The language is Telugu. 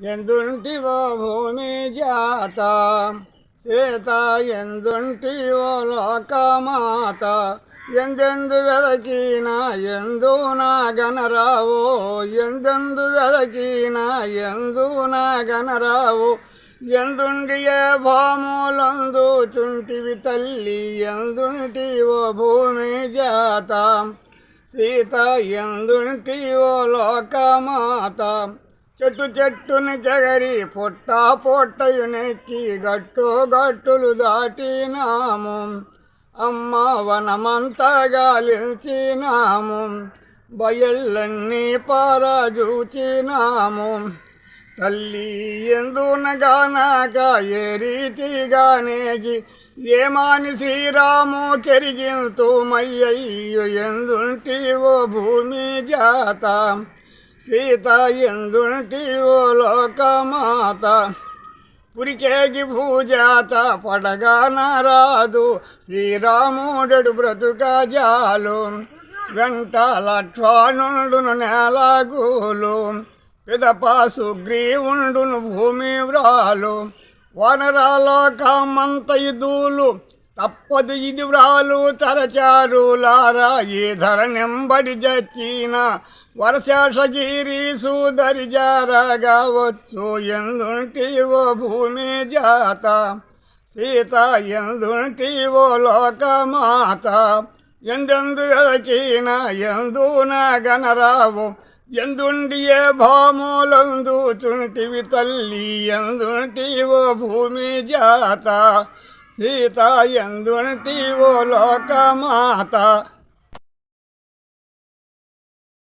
ఎందుంటివో భూమి జాత సీత ఎందుంటివో లోకమాత ఎందెందు వెదకినా ఎందు నా గనరావో ఎందెందు వెదకినా ఎందు నా గనరావో ఎందుండియే భాములందు చుంటివి తల్లి ఎందుంటివో భూమి జాత సీత ఎందుంటివో లోకమాత చెట్టు చెట్టుని చెగరి పొట్ట పొట్టయునెక్కి గట్టు గట్టులు దాటినాము అమ్మ వనమంతా గాలించినాము బయళ్ళన్నీ పారజూచినాము తల్లి ఎందునగానాక ఏ రీతిగానేగి ఏమాని శ్రీరాము కెరిగింతు మయ్యయ్యో ఎందుంటివో భూమి జాత సీత ఎందుంటివో లోకమాత పురికేగి భూజాత పడగాన రాదు శ్రీరాముడడు బ్రతుక జాలు వెంట లక్ష్మణుడును నేలగూలు పిదప సుగ్రీవుండును భూమి వ్రాలు వనరాలోకమంత ఇదులు తప్పదు ఇది వ్రాలు తరచారు లారా ఈ ధరణెంబడి జచ్చిన వరశేషగిరి సూదరి జారగావచ్చు ఎందుంటివో భూమి జాత సీత ఎందుంటివో లోకమాత ఎందెందు వెదకిన ఎందు నా గనరావు ఎందుండియే భాములందు చుంటివి తల్లి ఎందుంటివో భూమి జాత సీత ఎందుంటివో లోకమాత